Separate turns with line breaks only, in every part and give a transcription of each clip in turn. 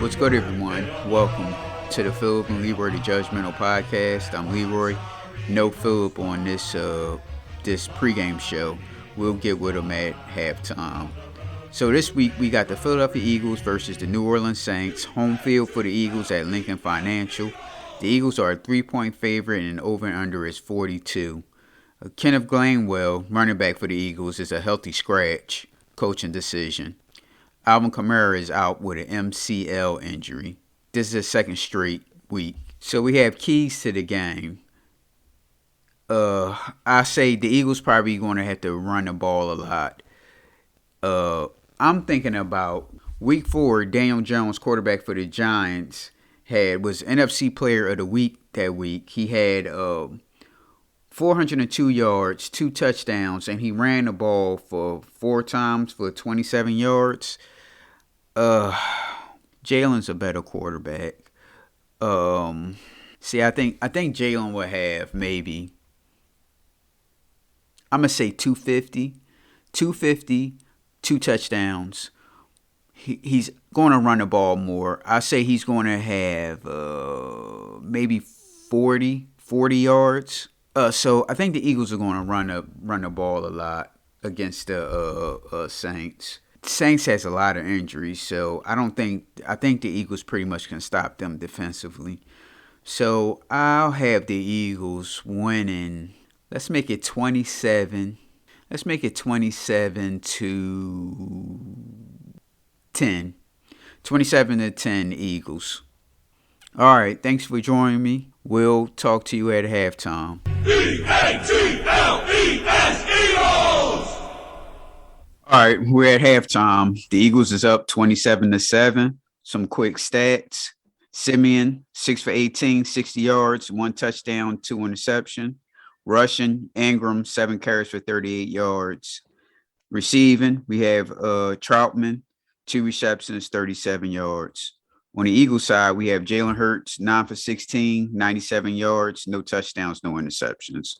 What's good, everyone? Welcome to the Philip and Leroy the Judgmental Podcast. I'm Leroy. No Philip on this pregame show. We'll get with him at halftime. So this week we got the Philadelphia Eagles versus the New Orleans Saints. Home field for the Eagles at Lincoln Financial. The Eagles are a 3-point favorite and over and under is 42. Kenneth Gainwell, running back for the Eagles, is a healthy scratch. Coaching decision. Alvin Kamara is out with an MCL injury. This is his second straight week. So we have keys to the game. I say the Eagles probably going to have to run the ball a lot. I'm thinking about week 4, Daniel Jones, quarterback for the Giants, was NFC Player of the Week that week. He had 402 yards, 2 touchdowns, and he ran the ball for 4 times for 27 yards. Jalen's a better quarterback. I think Jalen will have maybe, I'm going to say 250, 2 touchdowns. He's going to run the ball more. I say he's going to have maybe 40 yards. So I think the Eagles are going to run the ball a lot against the Saints. Saints has a lot of injuries, so I think the Eagles pretty much can stop them defensively. So I'll have the Eagles winning. Let's make it 27. Let's make it 27-10. 27-10 Eagles. All right, thanks for joining me. We'll talk to you at halftime. EAGLES Eagles! All right, we're at halftime. The Eagles is up 27-7. Some quick stats. Simeon, 6 for 18, 60 yards, 1 touchdown, 2 interception. Rushing, Ingram, 7 carries for 38 yards. Receiving, we have Troutman, 2 receptions, 37 yards. On the Eagles side, we have Jalen Hurts, 9 for 16, 97 yards, no touchdowns, no interceptions.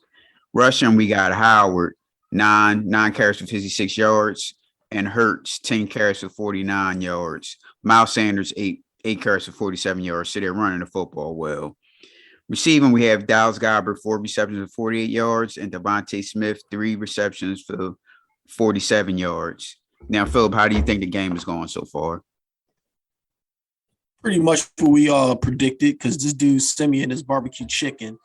Rushing, we got Howard, 9 carries for 56 yards, and Hurts, 10 carries for 49 yards. Miles Sanders, 8 carries for 47 yards, so they're running the football well. Receiving, we have Dallas Goedert, 4 receptions for 48 yards, and Devontae Smith, 3 receptions for 47 yards. Now, Philip, how do you think the game is going so far?
Pretty much what we predicted, because this dude Simeon is barbecue chicken.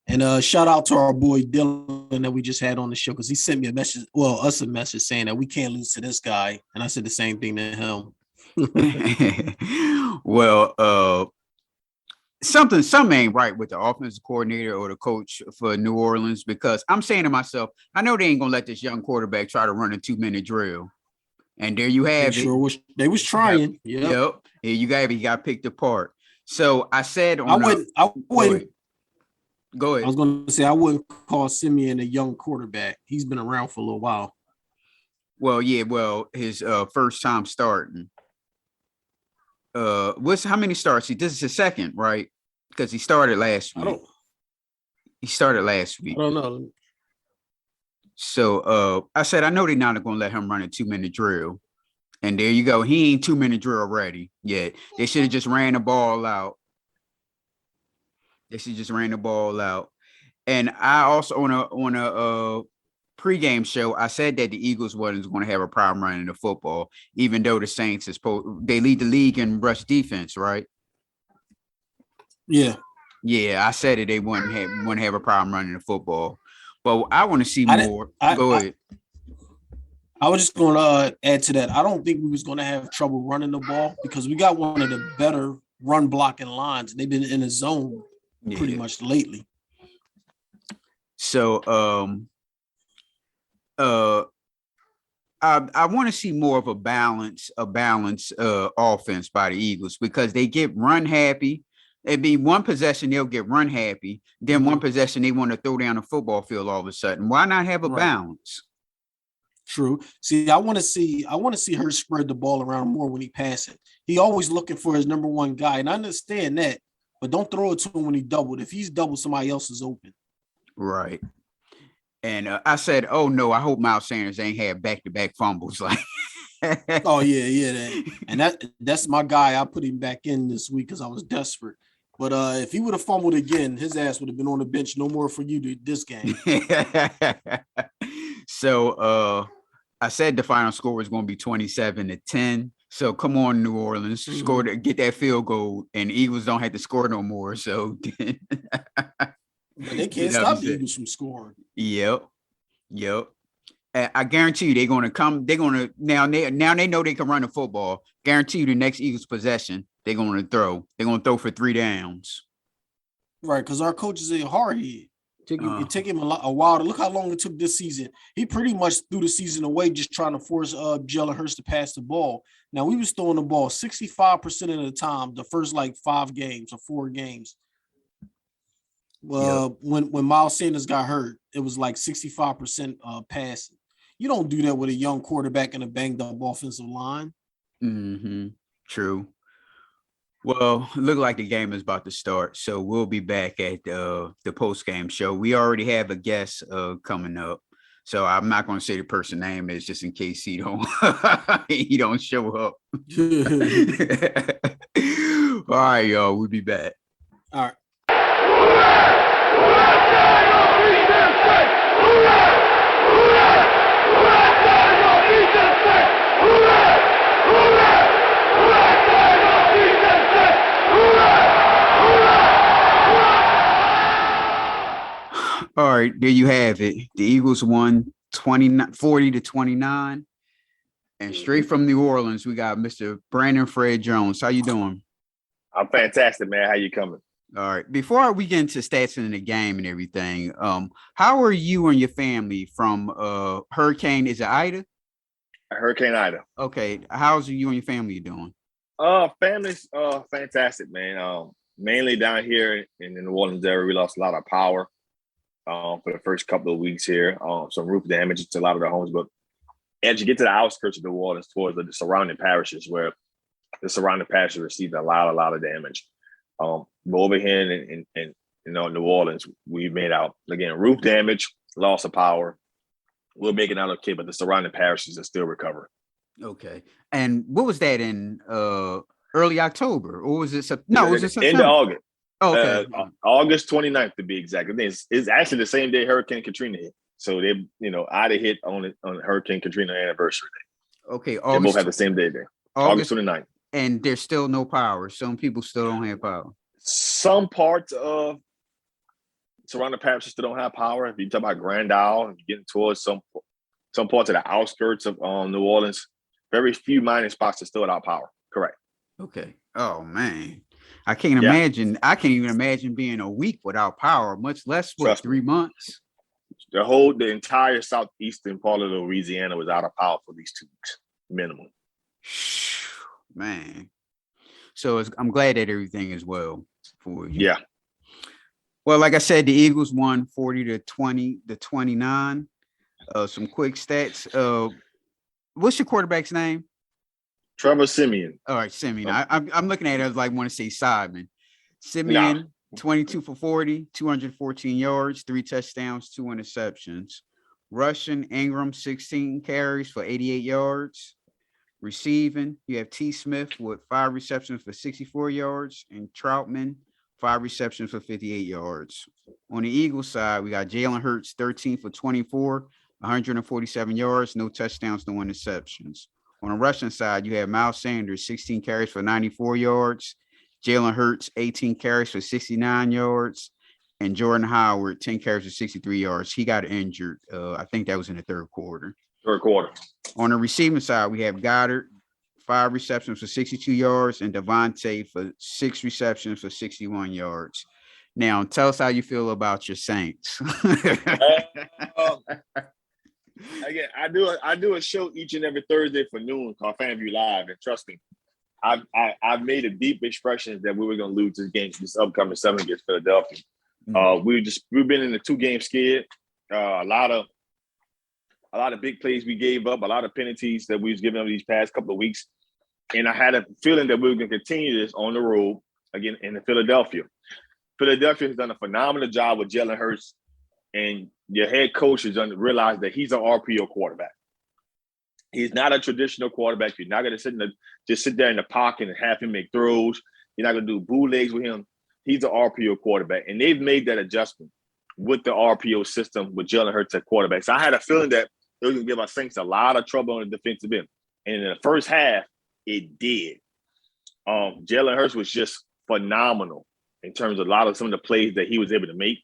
And shout out to our boy Dylan that we just had on the show, because he sent me a message, us a message saying that we can't lose to this guy. And I said the same thing to him.
Well, something ain't right with the offensive coordinator or the coach for New Orleans, because I'm saying to myself, I know they ain't going to let this young quarterback try to run a 2-minute drill. And there you have
they was trying.
Yep. Here you got it. He got picked apart. So I said
I wouldn't.
Go ahead.
I was going to say I wouldn't call Simeon a young quarterback. He's been around for a little while.
Well, yeah. Well, his first time starting. How many starts? This is his second, right? Because he started last week. He started last week.
I don't know.
So I said, I know they're not going to let him run a 2-minute drill. And there you go. He ain't 2-minute drill ready yet. They should have just ran the ball out. And I also on a pregame show, I said that the Eagles wasn't going to have a problem running the football, even though the Saints they lead the league in rush defense, right?
Yeah.
Yeah, I said it. They wouldn't have a problem running the football. But I want to see more. Go ahead.
I was just going to add to that. I don't think we was going to have trouble running the ball, because we got one of the better run blocking lines. They've been in the zone pretty much lately.
So I want to see more of a balance offense by the Eagles, because they get run happy. It'd be one possession they'll get run happy, then one possession they want to throw down the football field all of a sudden. Why not have a balance?
True. See, I want to see her spread the ball around more when he passes it. He always looking for his number one guy, and I understand that, but don't throw it to him when he doubled. If he's doubled, somebody else is open.
Right. And I said, oh no, I hope Miles Sanders ain't had back-to-back fumbles. Like
Oh yeah, that's my guy. I put him back in this week because I was desperate. But if he would have fumbled again, his ass would have been on the bench. No more for you this game.
So I said the final score was going to be 27-10. So come on, New Orleans, score to get that field goal, and Eagles don't have to score no more. So
But they can't stop the Eagles from scoring.
Yep. I guarantee you they're going to come. They're going to now they know they can run the football. Guarantee you the next Eagles possession they're going to throw. They're going to throw for 3 downs.
Right, because our coach is a hard head. It took him a while to look how long it took this season. He pretty much threw the season away just trying to force Jalen Hurts to pass the ball. Now we was throwing the ball 65% of the time the first like 5 games or 4 games. When Miles Sanders got hurt, it was like 65% passing. You don't do that with a young quarterback and a banged up offensive line.
Mm-hmm. True. Well, look like the game is about to start, so we'll be back at the post game show. We already have a guest coming up, so I'm not going to say the person's name is just in case he don't he don't show up. All right, y'all, we'll be back.
All right.
All right, there you have it. The Eagles won 40-29. And straight from New Orleans, we got Mr. Brandon Fred Jones. How you doing?
I'm fantastic, man. How you coming?
All right. Before we get into stats in the game and everything, how are you and your family from Hurricane? Is it Ida?
Hurricane Ida.
Okay. How's you and your family doing?
Family's fantastic, man. Mainly down here in the New Orleans area, we lost a lot of power for the first couple of weeks here. Some roof damage to a lot of the homes, but as you get to the outskirts of New Orleans towards the surrounding parishes, where the surrounding parishes received a lot of damage. But over here in New Orleans, we made out again roof damage, loss of power. We're making out okay, but the surrounding parishes are still recovering.
Okay. And what was that in early October, or was it? No, was it September?
End of August.
Oh, okay.
August 29th to be exact. It's actually the same day Hurricane Katrina hit. So they, Ida hit on Hurricane Katrina anniversary day.
Okay.
They both have the same day there. August 29th.
And there's still no power. Some people still don't have power.
Some parts of surrounding parishes still don't have power. If you talk about Grand Isle, if you're getting towards some parts of the outskirts of New Orleans, very few mining spots are still without power. Correct.
Okay. Oh man. I can't imagine. I can't even imagine being a week without power, much less 3 months.
The entire southeastern part of Louisiana was out of power for these 2 weeks, minimum.
Man. So I'm glad that everything is well for you.
Yeah.
Well, like I said, the Eagles won 40-29. Some quick stats. What's your quarterback's name?
Trevor Siemian.
All right, Siemian. I'm looking at it as like want to say Simon. Siemian, 22 for 40, 214 yards, 3 touchdowns, 2 interceptions. Rushing, Ingram, 16 carries for 88 yards. Receiving, you have T. Smith with 5 receptions for 64 yards, and Troutman, 5 receptions for 58 yards. On the Eagles side, we got Jalen Hurts, 13 for 24, 147 yards, no touchdowns, no interceptions. On the rushing side, you have Miles Sanders, 16 carries for 94 yards, Jalen Hurts, 18 carries for 69 yards, and Jordan Howard, 10 carries for 63 yards. He got injured. I think that was in the third quarter. On the receiving side, we have Goddard, 5 receptions for 62 yards, and Devontae for 6 receptions for 61 yards. Now, tell us how you feel about your Saints.
Again, I do a show each and every Thursday for noon called FanView Live, and trust me, I've made a deep expression that we were going to lose this game, this upcoming 7 against Philadelphia. We've been in the 2-game skid. A lot of big plays we gave up, a lot of penalties that we was giving up these past couple of weeks, and I had a feeling that we were going to continue this on the road again in Philadelphia. Philadelphia has done a phenomenal job with Jalen Hurts, and your head coach has realized that he's an RPO quarterback. He's not a traditional quarterback. You're not going to just sit there in the pocket and have him make throws. You're not going to do bootlegs with him. He's an RPO quarterback, and they've made that adjustment with the RPO system with Jalen Hurts at quarterback. So I had a feeling that it was going to give our Saints a lot of trouble on the defensive end. And in the first half, it did. Jalen Hurts was just phenomenal in terms of some of the plays that he was able to make.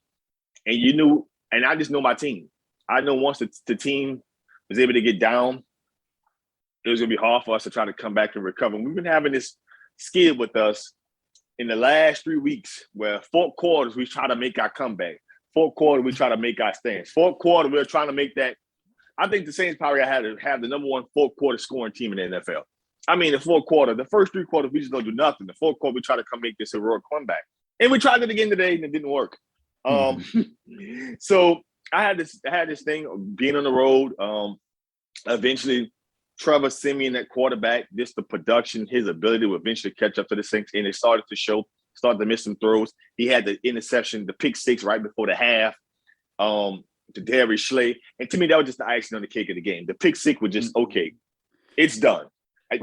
And you knew, and I just know my team. I know once the team was able to get down, it was going to be hard for us to try to come back and recover. And we've been having this skid with us in the last 3 weeks where fourth quarters, we try to make our comeback. Fourth quarter, we try to make our stance. Fourth quarter, we're trying to make that. I think the Saints probably had to have the number one fourth quarter scoring team in the NFL. I mean, the fourth quarter, the first 3 quarters, we just don't do nothing. The fourth quarter, we try to come make this heroic comeback. And we tried it again today, and it didn't work. So I had this thing of being on the road. Eventually, Trevor Siemian at quarterback, just the production, his ability to eventually catch up to the Saints, and it started to show, started to miss some throws. He had the interception, the pick six right before the half to Darius Slay. And to me, that was just the icing on the cake of the game. The pick six was just, okay, it's done.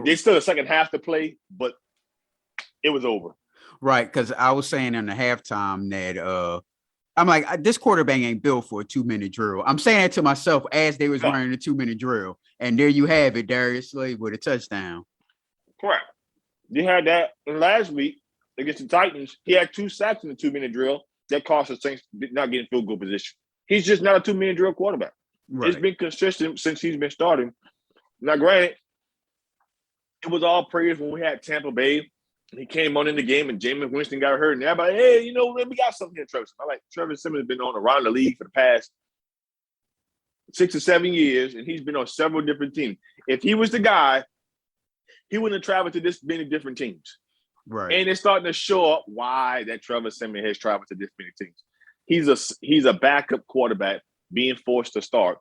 There's still a second half to play, but it was over.
Right, because I was saying in the halftime that I'm like, this quarterback ain't built for a 2-minute drill. I'm saying that to myself as they was running the 2-minute drill. And there you have it, Darius Slay with a touchdown.
Correct. You had that last week against the Titans. He had 2 sacks in the 2-minute drill that cost the Saints not getting field goal position. He's just not a 2-minute drill quarterback. Right. It's been consistent since he's been starting. Now, granted, it was all praise when we had Tampa Bay. He came on in the game and Jameis Winston got hurt. And everybody, hey, we got something here, Trevor. I'm like, Trevor Siemian has been on around the league for the past 6 or 7 years, and he's been on several different teams. If he was the guy, he wouldn't have traveled to this many different teams.
Right.
And it's starting to show up why that Trevor Siemian has traveled to this many teams. He's a backup quarterback being forced to start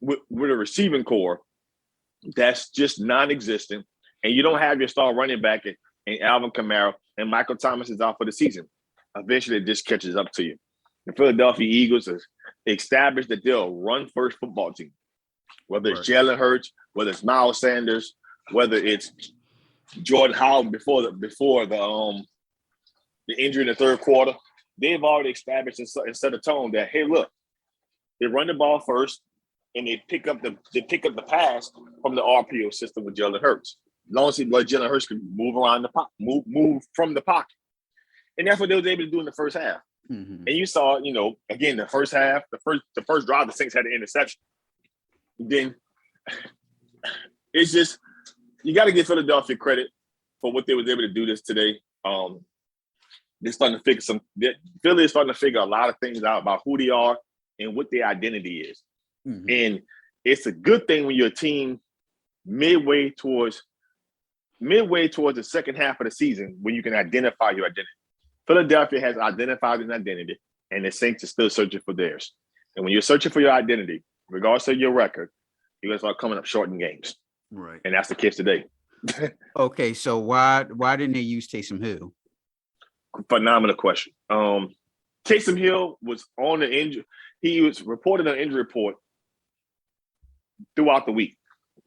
with a receiving core that's just non-existent, and you don't have your star running back and Alvin Kamara, and Michael Thomas is out for the season. Eventually, it just catches up to you. The Philadelphia Eagles has established that they're a run-first football team. Whether it's Jalen Hurts, whether it's Miles Sanders, whether it's Jordan Howard before the injury in the third quarter, they've already established and set a tone that, hey, look, they run the ball first, and they pick up the pass from the RPO system with Jalen Hurts. As long as Jalen Hurts can move around the pocket, move from the pocket. And that's what they was able to do in the first half. Mm-hmm. And you saw, again, the first half, the first drive, the Saints had an interception. Then it's just, you got to give Philadelphia credit for what they was able to do this today. They're starting to figure Philly is starting to figure a lot of things out about who they are and what their identity is. Mm-hmm. And it's a good thing when your team midway towards the second half of the season when you can identify your identity. Philadelphia has identified an identity, and the Saints are still searching for theirs. And when you're searching for your identity, regardless of your record, you're going to start coming up short in games.
Right.
And that's the case today.
Okay, so why didn't they use Taysom Hill?
Phenomenal question. Taysom Hill was on the injury. He was reported on injury report throughout the week.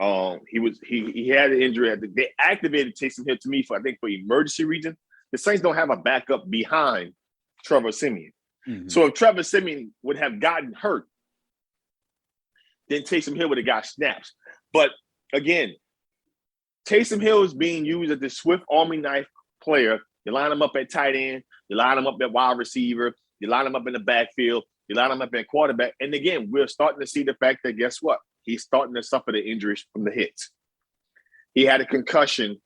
He had an injury. They activated Taysom Hill to me for emergency reason. The Saints don't have a backup behind Trevor Siemian. Mm-hmm. So if Trevor Siemian would have gotten hurt, then Taysom Hill would have got snaps. But again, Taysom Hill is being used as the Swift Army knife player. You line him up at tight end, you line him up at wide receiver, you line him up in the backfield, you line him up at quarterback. And again, we're starting to see the fact that guess what? He's starting to suffer the injuries from the hits. He had a concussion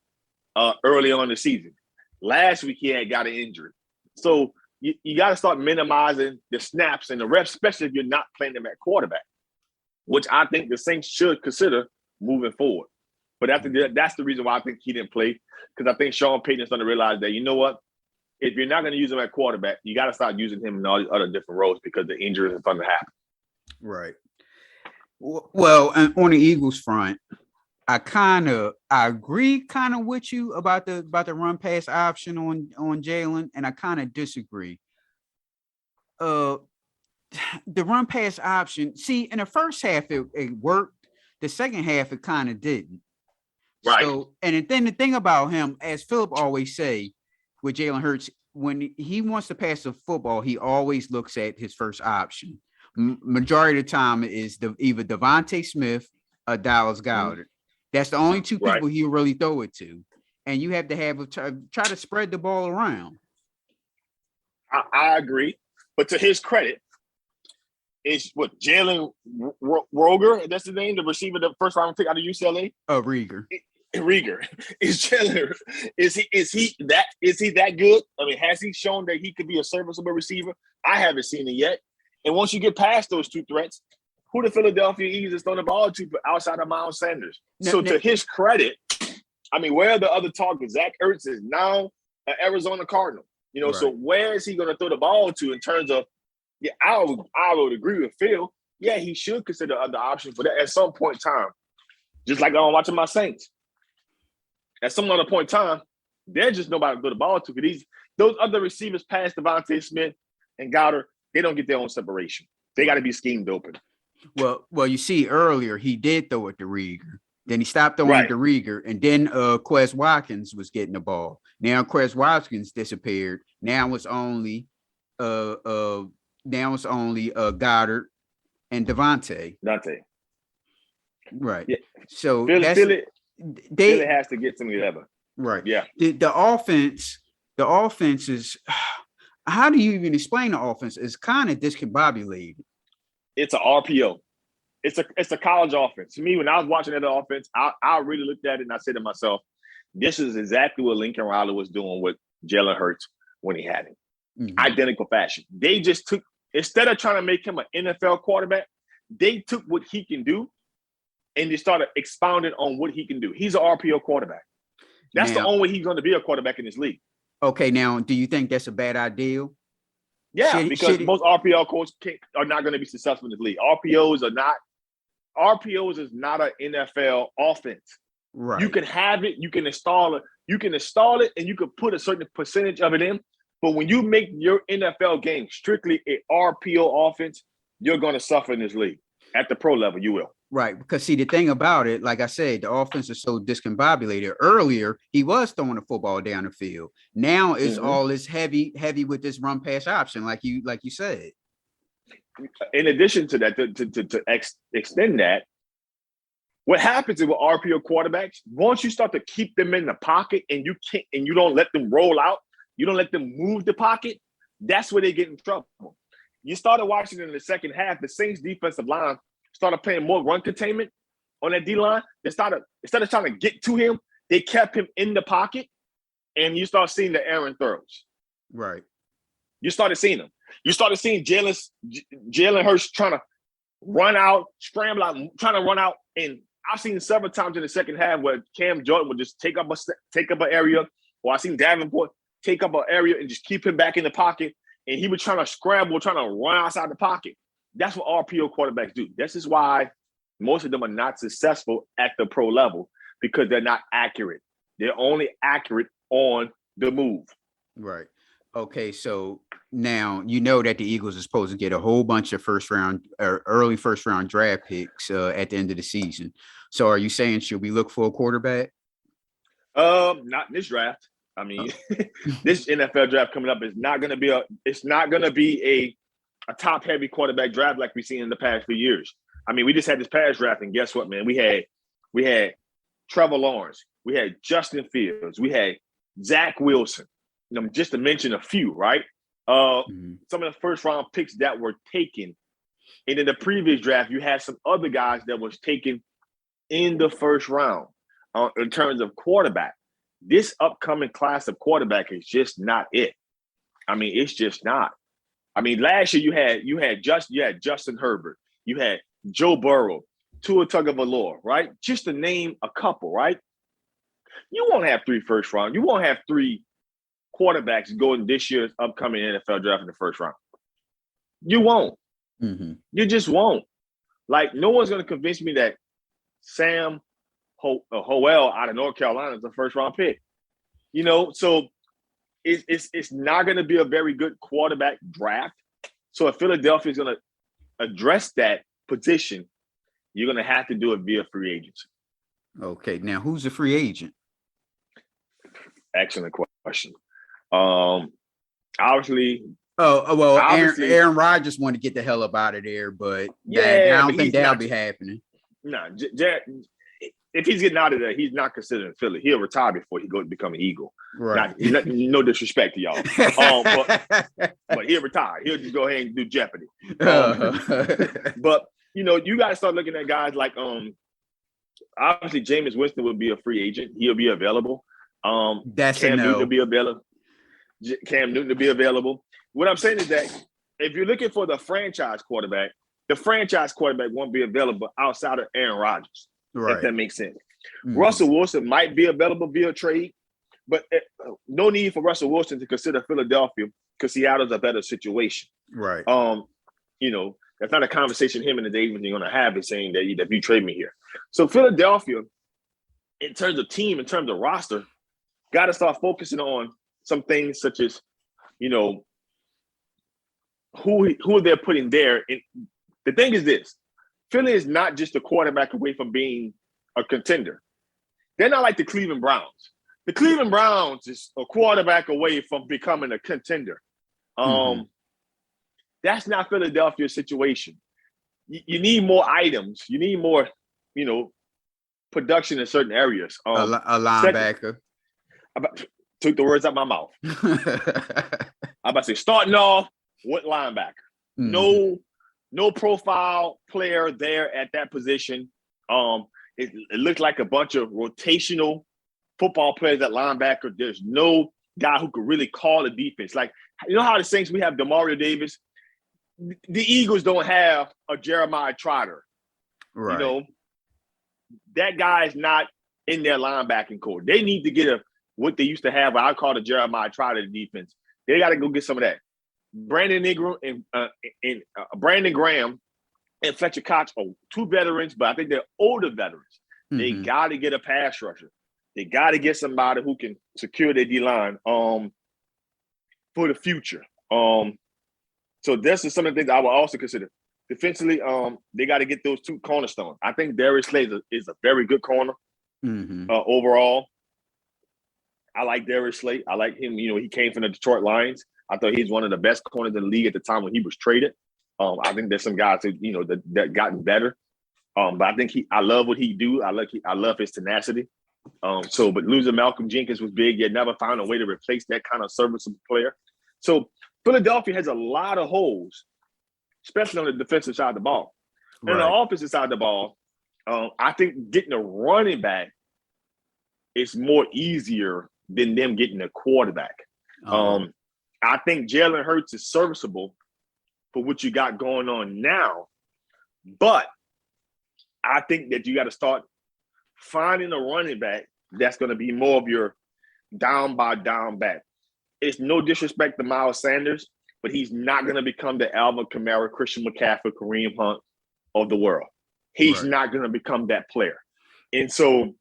early on in the season. Last week, he had got an injury. So you got to start minimizing the snaps and the reps, especially if you're not playing them at quarterback, which I think the Saints should consider moving forward. But that's the reason why I think he didn't play, because I think Sean Payton's starting to realize that, you know what, if you're not going to use him at quarterback, you got to start using him in all these other different roles because the injuries are starting to happen.
Right. Well, on the Eagles front, I agree with you about the run pass option on Jalen, and I kind of disagree. The run pass option, see, in the first half it worked. The second half, it kind of didn't.
Right.
So, and then the thing about him, as Philip always say, with Jalen Hurts, when he wants to pass the football, he always looks at his first option. Majority of the time is either Devontae Smith or Dallas Goedert. That's the only two people he'll really throw it to. And you have to have try to spread the ball around.
I agree. But to his credit, is what Jalen Roger, that's the name, the receiver, the first round pick out of UCLA?
Rieger.
Rieger. Is Jalen, is he that good? I mean, has he shown that he could be a serviceable receiver? I haven't seen it yet. And once you get past those two threats, who the Philadelphia Eagles throwing the ball to outside of Miles Sanders? To his credit, I mean, where are the other targets? Zach Ertz is now an Arizona Cardinal. You know, so where is he going to throw the ball to in terms of, I would agree with Phil. Yeah, he should consider other options, but at some point in time, just like I'm watching my Saints, at some other point in time, there's just nobody to throw the ball to. Because those other receivers past Devontae Smith and Goddard, they don't get their own separation. They got to be schemed open.
Well, you see earlier he did throw it to Rieger. Then he stopped throwing it to Rieger, and then Quez Watkins was getting the ball. Now Quez Watkins disappeared. Now it's only Goddard and Devontae. Right. Yeah. So
Philly has to get some together.
Right.
Yeah.
The offense is, how do you even explain the offense? It's kind of discombobulated.
It's an RPO. It's a college offense. To me, when I was watching that offense, I really looked at it and I said to myself, this is exactly what Lincoln Riley was doing with Jalen Hurts when he had him. Mm-hmm. Identical fashion. They just took, instead of trying to make him an NFL quarterback, they took what he can do and they started expounding on what he can do. He's an RPO quarterback. That's the only way he's going to be a quarterback in this league. Okay, now, do you think that's a bad idea? Yeah, because most RPO coaches are not going to be successful in this league. RPOs is not an NFL offense.
Right.
You can have it, you can install it, and you can put a certain percentage of it in. But when you make your NFL game strictly an RPO offense, you're going to suffer in this league. At the pro level, you will.
Right. Because see, the thing about it, like I said, the offense is so discombobulated. Earlier, he was throwing the football down the field. Now it's all this heavy with this run pass option, like you said.
In addition to that, to extend that, what happens with RPO quarterbacks, once you start to keep them in the pocket and you don't let them roll out, you don't let them move the pocket, that's where they get in trouble. You started watching in the second half, the Saints defensive line started playing more run containment on that D-line. Instead of trying to get to him, they kept him in the pocket, and you start seeing the errant throws.
Right.
You started seeing them. You started seeing Jalen Hurts trying to run out, scramble out, trying to run out. And I've seen several times in the second half where Cam Jordan would just take up an area, or I've seen Davenport take up an area and just keep him back in the pocket. And he was trying to scramble, trying to run outside the pocket. That's what RPO quarterbacks do. This is why most of them are not successful at the pro level, because they're not accurate. They're only accurate on the move.
Right. Okay, so now you know that the Eagles are supposed to get a whole bunch of early first round draft picks at the end of the season. So are you saying, should we look for a quarterback?
Not in this draft. I mean, this NFL draft coming up is not going to be a top heavy quarterback draft like we've seen in the past few years. I mean, we just had this past draft, and guess what, man? We had Trevor Lawrence, we had Justin Fields, we had Zach Wilson. Just to mention a few, right? Some of the first round picks that were taken. And in the previous draft, you had some other guys that was taken in the first round in terms of quarterback. This upcoming class of quarterback is just not it. I mean, it's just not. I mean, last year you had Justin Herbert, you had Joe Burrow, Tua Tagovailoa, right? Just to name a couple, right? You won't have 3 first round. You won't have 3 quarterbacks going this year's upcoming NFL draft in the first round. You won't. Mm-hmm. You just won't. Like, no one's going to convince me that Sam Howell out of North Carolina is a first round pick. So it's not going to be a very good quarterback draft. So if Philadelphia is going to address that position, you're going to have to do it via free agency.
Okay, now who's a free agent?
Excellent question. Obviously,
Well,
Obviously-
Aaron Rodgers wanted to get the hell up out of there, but
Yeah,
I
but
don't think
he's
that'll
not-
be happening.
no, if he's getting out of there, he's not considered Philly. He'll retire before he goes to become an Eagle.
Right.
No disrespect to y'all, but he'll retire. He'll just go ahead and do Jeopardy. But you got to start looking at guys like obviously Jameis Winston would be a free agent. He'll be available.
That's
Cam
a
Newton
no.
will be available. Cam Newton will be available. What I'm saying is that if you're looking for the franchise quarterback won't be available outside of Aaron Rodgers. If
Right.
that makes sense.
Mhm.
Russell Wilson might be available via trade, but no need for Russell Wilson to consider Philadelphia because Seattle's a better situation.
Right.
That's not a conversation him and the Davis are going to have is saying that if you trade me here. So Philadelphia, in terms of team, in terms of roster, got to start focusing on some things such as, who they're putting there. And the thing is this, Philly is not just a quarterback away from being a contender. They're not like the Cleveland Browns. The Cleveland Browns is a quarterback away from becoming a contender. That's not Philadelphia's situation. You need more items. You need more, production in certain areas.
A linebacker.
Took the words out of my mouth. I'm about to say, starting off, what linebacker?
Mhm.
No profile player there at that position. It looked like a bunch of rotational football players at linebacker. There's no guy who could really call a defense. Like, how the Saints, we have Demario Davis. The Eagles don't have a Jeremiah Trotter.
Right.
That guy is not in their linebacking core. They need to get what they used to have, what I call the Jeremiah Trotter defense. They got to go get some of that. Brandon Ingram and Brandon Graham and Fletcher Cox are two veterans, but I think they're older veterans. They
Mhm.
got to get a pass rusher. They got to get somebody who can secure their D-line for the future. So this is some of the things I would also consider. Defensively, they got to get those two cornerstones. I think Darius Slay is a very good corner
Mhm.
overall. I like Darius Slay. I like him. He came from the Detroit Lions. I thought he's one of the best corners in the league at the time when he was traded. I think there's some guys that gotten better. But I think I love what he do. I love his tenacity. But losing Malcolm Jenkins was big. Yet never found a way to replace that kind of serviceable player. So Philadelphia has a lot of holes, especially on the defensive side of the ball. And on the offensive side of the ball, I think getting a running back is more easier than them getting a quarterback. I think Jalen Hurts is serviceable for what you got going on now, but I think that you got to start finding a running back that's going to be more of your down by down back. It's no disrespect to Miles Sanders, but he's not going to become the Alvin Kamara, Christian McCaffrey, Kareem Hunt of the world. He's not going to become that player. And so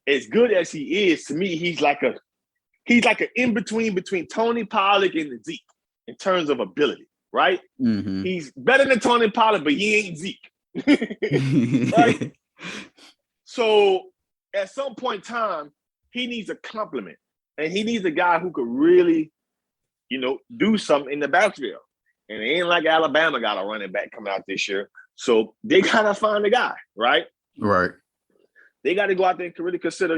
as good as he is, to me, he's like an in-between between Tony Pollard and Zeke in terms of ability, right?
Mhm.
He's better than Tony Pollard, but he ain't Zeke. Right? So at some point in time, he needs a compliment. And he needs a guy who could really, do something in the backfield. And it ain't like Alabama got a running back coming out this year. So they got to find a guy, right?
Right.
They got to go out there and really consider,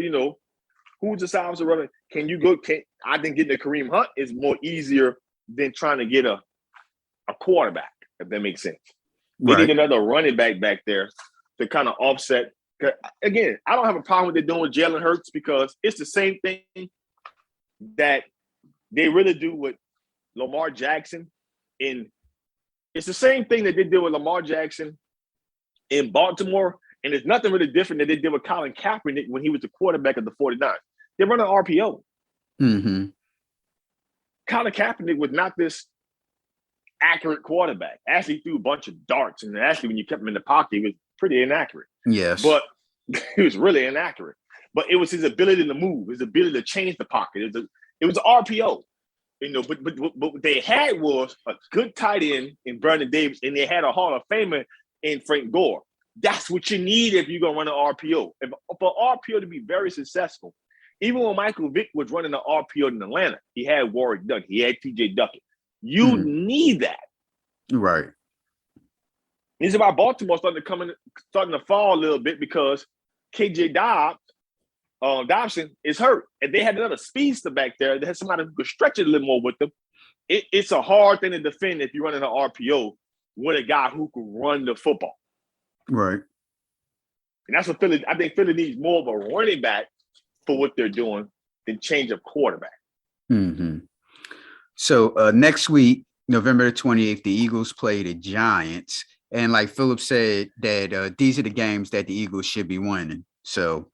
who's the size of running. I think getting a Kareem Hunt is more easier than trying to get a quarterback, if that makes sense. They need another running back there to kind of offset. Again, I don't have a problem with they're doing with Jalen Hurts because it's the same thing that they really do with Lamar Jackson. It's the same thing that they did with Lamar Jackson in Baltimore, and there's nothing really different that they did with Colin Kaepernick when he was the quarterback of the 49ers. They run an RPO.
Mm-hmm.
Colin Kaepernick was not this accurate quarterback. Actually, he threw a bunch of darts, and actually, when you kept him in the pocket, he was pretty inaccurate.
Yes.
But he was really inaccurate. But it was his ability to move, his ability to change the pocket. It was an RPO. But what they had was a good tight end in Brandon Davis, and they had a Hall of Famer in Frank Gore. That's what you need if you're gonna run an RPO. If for RPO to be very successful, even when Michael Vick was running an RPO in Atlanta, he had Warwick Duckett, he had TJ Duckett. You need that.
Right.
This is why Baltimore starting to fall a little bit because KJ Dobson is hurt, and they had another speedster back there. They had somebody who could stretch it a little more with them. It's a hard thing to defend if you're running an RPO with a guy who can run the football.
Right.
And that's what I think Philly needs more of a running back for what they're doing than change of quarterback.
Mm-hmm. So next week, November the 28th, the Eagles play the Giants. And like Philip said, that these are the games that the Eagles should be winning. So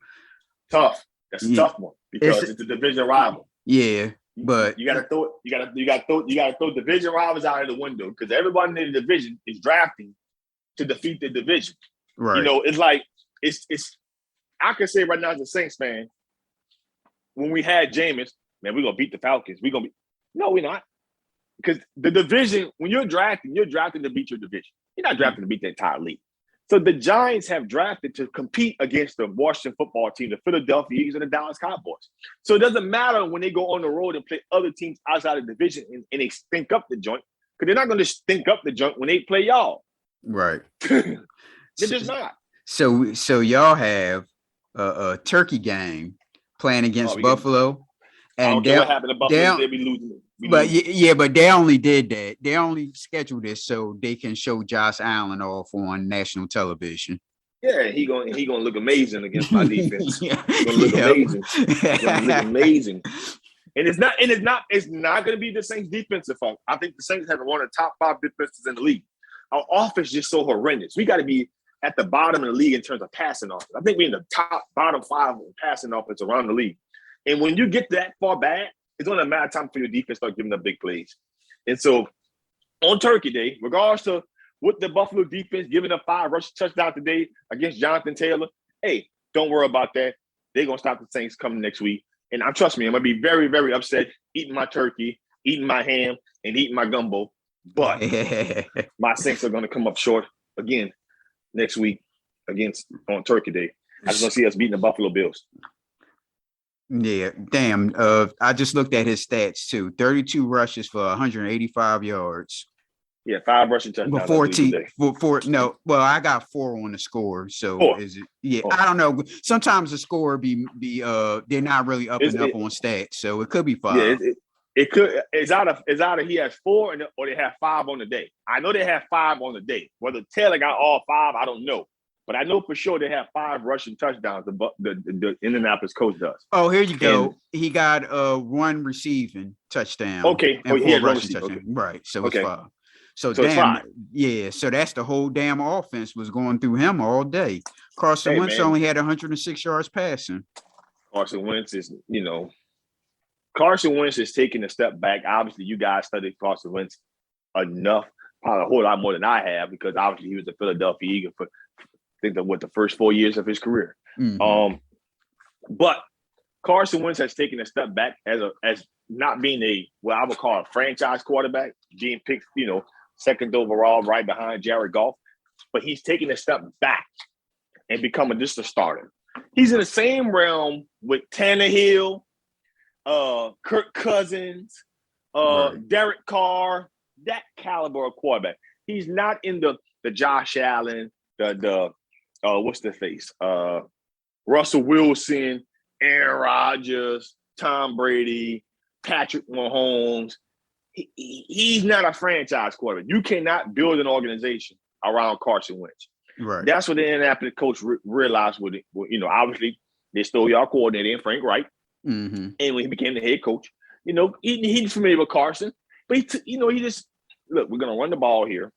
tough. That's a tough one because it's a division rival.
Yeah. But
you gotta throw division rivals out of the window because everybody in the division is drafting to defeat the division.
Right.
You know, it's like it's I can say right now as a Saints fan, when we had Jameis, man, we're gonna beat the Falcons. No, we're not. Because the division, when you're drafting to beat your division. You're not drafting to beat the entire league. So the Giants have drafted to compete against the Washington football team, the Philadelphia Eagles, and the Dallas Cowboys. So it doesn't matter when they go on the road and play other teams outside of the division and they stink up the joint, because they're not going to stink up the joint when they play y'all.
Right.
They're just not.
So y'all have a turkey game playing against Buffalo.
And I don't care what happened to Buffalo, they'll be losing.
But they only did that. They only scheduled this so they can show Josh Allen off on national television.
Yeah, he gonna look amazing against my defense. He's gonna look amazing. He's gonna look amazing. And it's not gonna be the Saints defensive fault. I think the Saints have one of the top 5 defenses in the league. Our offense is just so horrendous. We got to be at the bottom of the league in terms of passing offense. I think we're in the bottom 5 passing offense around the league. And when you get that far back, it's only a matter of time for your defense start giving up big plays. And so on Turkey Day, regardless to what the Buffalo defense giving up 5 rushing touchdowns today against Jonathan Taylor, hey, don't worry about that. They're going to stop the Saints coming next week. And trust me, I'm going to be very, very upset eating my turkey, eating my ham, and eating my gumbo. But my Saints are going to come up short again next week on Turkey Day. I just want to see us beating the Buffalo Bills.
Yeah, damn. I just looked at his stats too. 32 rushes for 185 yards.
Yeah, 5 rushing touchdowns.
I got 4 on the score. So
4.
Is it? Yeah, I don't know. Sometimes the score be they're not really up on stats, so it could be 5.
Yeah, it could. It's out of he has 4 or they have 5 on the day. I know they have 5 on the day. Whether Taylor got all 5, I don't know. But I know for sure they have 5 rushing touchdowns. The Indianapolis coach does.
Oh, here you go. And he got 1 receiving touchdown.
Okay,
and 4 rushing
touchdowns.
Okay. Right. So it's 5. So
damn,
it's 5. Yeah. So that's the whole damn offense was going through him all day. Carson Wentz only had 106 yards passing.
Carson Wentz is taking a step back. Obviously, you guys studied Carson Wentz enough, probably a whole lot more than I have, because obviously he was a Philadelphia Eagle for the first 4 years of his career.
Mm-hmm.
But Carson Wentz has taken a step back as not being what I would call a franchise quarterback, being picked, second overall right behind Jared Goff. But he's taking a step back and becoming just a starter. He's in the same realm with Tannehill, Kirk Cousins, Derek Carr, that caliber of quarterback. He's not in the Josh Allen, what's the face? Russell Wilson, Aaron Rodgers, Tom Brady, Patrick Mahomes. He's not a franchise quarterback. You cannot build an organization around Carson Wentz.
Right.
That's what the Indianapolis coach realized with it. Obviously they stole y'all coordinator in Frank Reich.
Mm-hmm.
And when he became the head coach, he's familiar with Carson. But he just, look, we're going to run the ball here.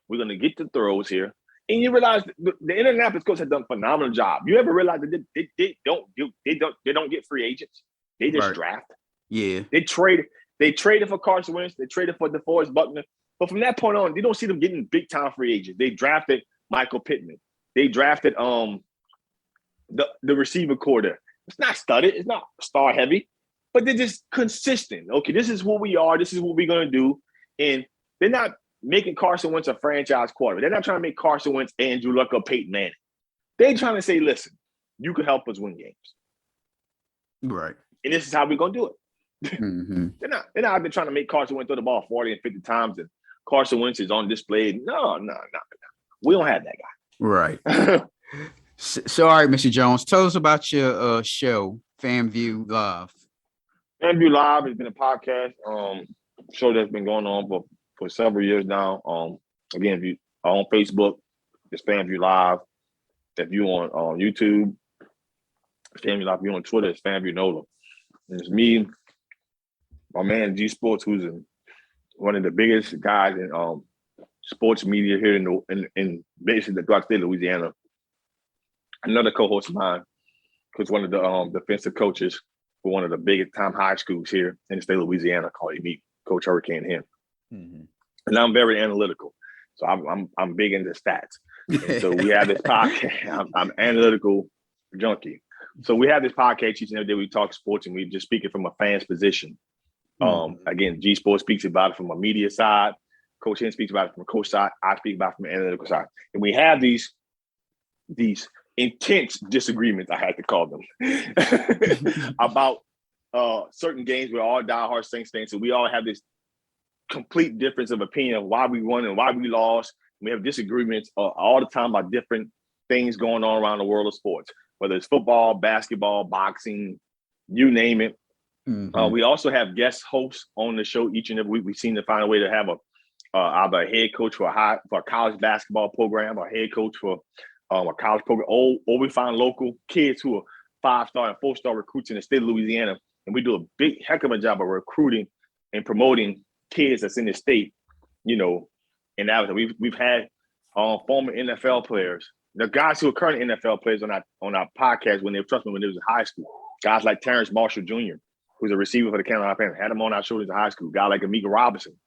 We're going to get the throws here. And you realize the Indianapolis coach has done a phenomenal job. You ever realize that they don't get free agents? They just draft.
Yeah.
They traded for Carson Wentz. They traded for DeForest Buckner. But from that point on, they don't see them getting big time free agents. They drafted Michael Pittman. They drafted the receiver core there. It's not studded. It's not star heavy, but they're just consistent. Okay, this is who we are. This is what we're gonna do, and they're not making Carson Wentz a franchise quarterback. They're not trying to make Carson Wentz Andrew Luck or Peyton Manning. They're trying to say, listen, you can help us win games.
Right.
And this is how we're going to do it.
Mm-hmm.
They're not out there trying to make Carson Wentz throw the ball 40 and 50 times and Carson Wentz is on display. No. We don't have that guy.
Right. So, all right, Mr. Jones, tell us about your show, FanView Live.
FanView Live has been a podcast show that's been going on for several years now. Again, if you are on Facebook, it's FanView Live. If you're on YouTube, it's FanView Live. If you're on Twitter, it's FanView NOLA. And it's me, my man G Sports, who's one of the biggest guys in sports media here in basically the Dark State of Louisiana. Another co-host of mine, who's one of the defensive coaches for one of the biggest time high schools here in the state of Louisiana, called Meet Coach Hurricane him. Mm-hmm. And I'm very analytical, so I'm big into stats. And so we have this podcast. I'm analytical junkie. So we have this podcast each and every day. We talk sports, and we just speak it from a fan's position. Again, G Sports speaks about it from a media side. Coach Hen speaks about it from a coach side. I speak about it from an analytical side. And we have these intense disagreements, I had to call them, about certain games. We're all diehard Saints fans, so we all have this complete difference of opinion of why we won and why we lost. We have disagreements all the time about different things going on around the world of sports, whether it's football, basketball, boxing, you name it. Mm-hmm. We also have guest hosts on the show each and every week. We seem to find a way to have either a head coach for a college basketball program, or a head coach for a college program, or we find local kids who are 5-star and 4-star recruits in the state of Louisiana, and we do a big heck of a job of recruiting and promoting kids that's in the state, and that we've had former NFL players, the guys who are current NFL players on our podcast when they was in high school, guys like Terrence Marshall Jr., who's a receiver for the Carolina Panthers, had him on our show in high school. A guy like Amika Robinson,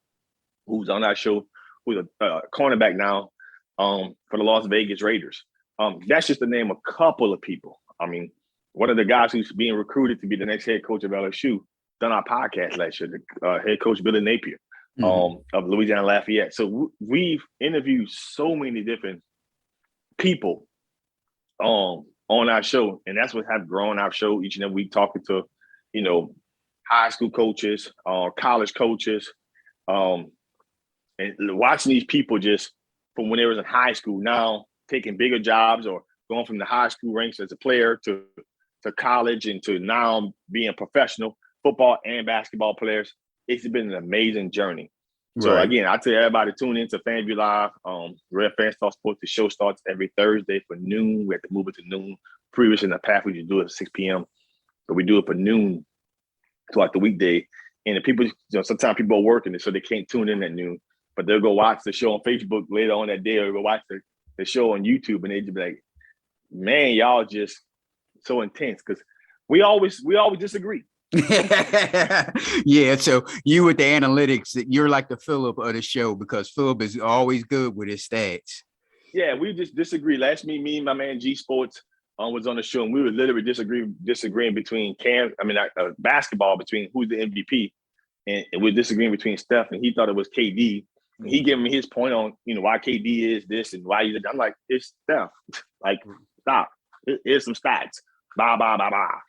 who's on our show, who's a cornerback now for the Las Vegas Raiders. That's just to name a couple of people. I mean, one of the guys who's being recruited to be the next head coach of LSU done our podcast last year, the head coach Billy Napier of Louisiana Lafayette. So we've interviewed so many different people on our show, and that's what has grown our show each and every week, talking to, high school coaches, college coaches, and watching these people just from when they was in high school now taking bigger jobs or going from the high school ranks as a player to college and to now being professional football and basketball players. It's been an amazing journey. So again, I tell everybody tune into FanView Live. Red Fan Talk Sports. The show starts every Thursday for noon. We have to move it to noon. Previous in the past, we just do it at 6 p.m. But we do it for noon throughout the weekday. And the people, sometimes people are working, so they can't tune in at noon. But they'll go watch the show on Facebook later on that day, or go watch the show on YouTube, and they just be like, "Man, y'all just so intense," because we always disagree.
Yeah, so you with the analytics, you're like the Philip of the show, because Philip is always good with his stats.
Yeah, we just disagree. Last me and my man G Sports was on the show, and we were literally disagreeing between basketball, between who's the MVP, and we're disagreeing between Steph, and he thought it was KD. And he gave me his point on why KD is this and why he's. I'm like, it's Steph. Like, stop. Here's some stats. Blah blah blah blah.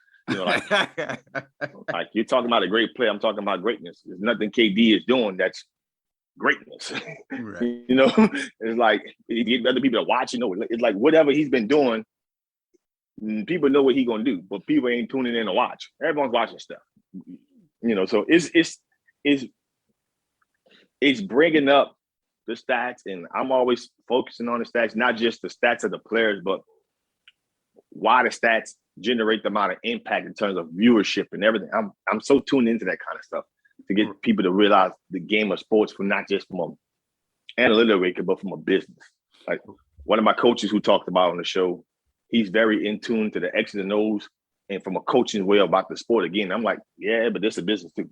Like you're talking about a great player. I'm talking about greatness. There's nothing KD is doing that's greatness. Right. It's like you get other people to watch. It's like whatever he's been doing, people know what he's gonna do, but people ain't tuning in to watch. Everyone's watching stuff. So it's bringing up the stats, and I'm always focusing on the stats, not just the stats of the players, but why the stats generate the amount of impact in terms of viewership and everything. I'm so tuned into that kind of stuff to get people to realize the game of sports from not just from an analytic, but from a business. Like one of my coaches who talked about on the show, he's very in tune to the X's and O's and from a coaching way about the sport. Again, I'm like, yeah, but this is a business too.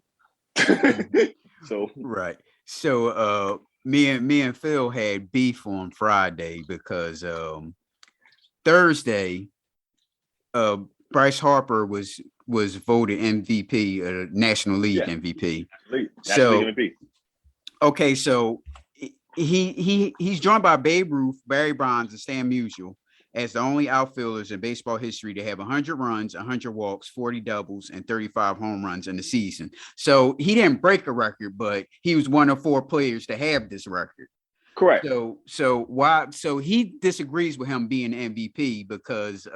So
right. So me and Phil had beef on Friday because Thursday Bryce Harper was voted MVP, National League MVP.
National League MVP.
Okay, so he's joined by Babe Ruth, Barry Bonds, and Stan Musial as the only outfielders in baseball history to have 100 runs, 100 walks, 40 doubles, and 35 home runs in the season. So he didn't break a record, but he was one of 4 players to have this record.
Correct.
So he disagrees with him being MVP because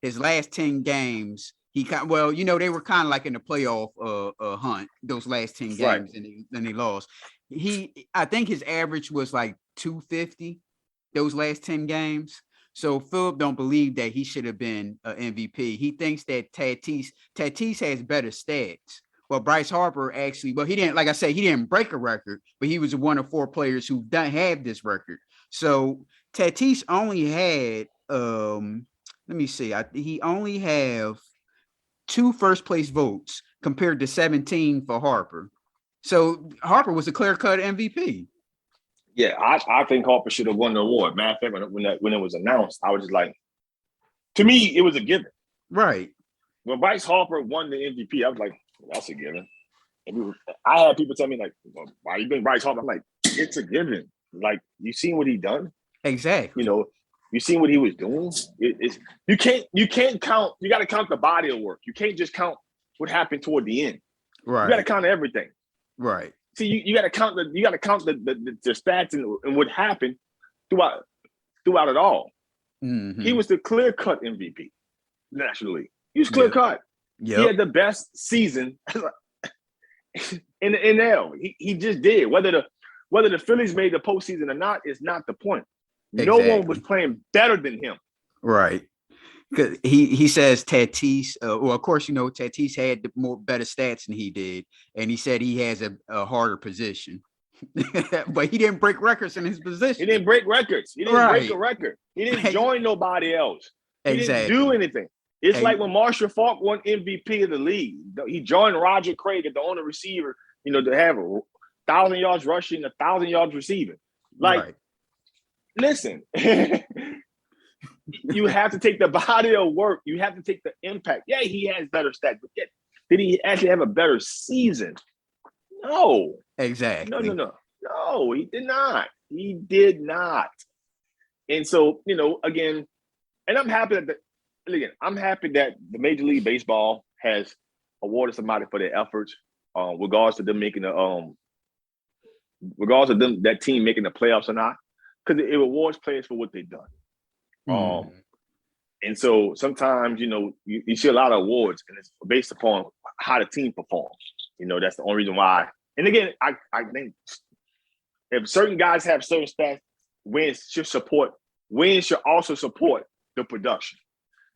his last 10 games, they were kind of like in the playoff hunt, those last 10 games,
Right.
and they lost. I think his average was like 250 those last 10 games. So Philip don't believe that he should have been an MVP. He thinks that Tatis has better stats. Well, Bryce Harper actually, he didn't, like I said, he didn't break a record, but he was one of 4 players who don't have this record. So Tatis only had, let me see, he only have 2 first place votes compared to 17 for Harper. So Harper was a clear-cut MVP.
Yeah, I think Harper should have won the award. Matter of fact, when it was announced, I was just like, to me, it was a given.
Right.
When Bryce Harper won the MVP, I was like, that's a given. I had people tell me like, well, why you bring Bryce Harper? I'm like, it's a given. Like, you seen what he done?
Exactly.
You seen what he was doing? You can't count. You got to count the body of work. You can't just count what happened toward the end.
Right.
You got to count everything.
Right.
See, you got to count the stats and what happened throughout it all.
Mm-hmm.
He was the clear-cut MVP nationally. He was clear-cut.
Yep.
He had the best season in the NL. He just did. Whether the Phillies made the postseason or not is not the point.
Exactly.
No one was playing better than him.
Right. Because he says Tatis, of course, Tatis had better stats than he did. And he said he has a harder position. But he didn't break records in his position.
He didn't break records. He didn't break a record. He didn't join nobody else. He didn't do anything. It's like when Marshall Faulk won MVP of the league. He joined Roger Craig at the only receiver, to have 1,000 yards rushing, 1,000 yards receiving. Like, listen, you have to take the body of work. You have to take the impact. Yeah, he has better stats, but did he actually have a better season? No.
Exactly.
No, he did not. He did not. And so, again, and I'm happy that the Major League Baseball has awarded somebody for their efforts, regardless of them making regardless of them that team making the playoffs or not, because it rewards players for what they've done. And so sometimes, you see a lot of awards, and it's based upon how the team performs. That's the only reason why. And again, I think if certain guys have certain stats, wins should also support the production.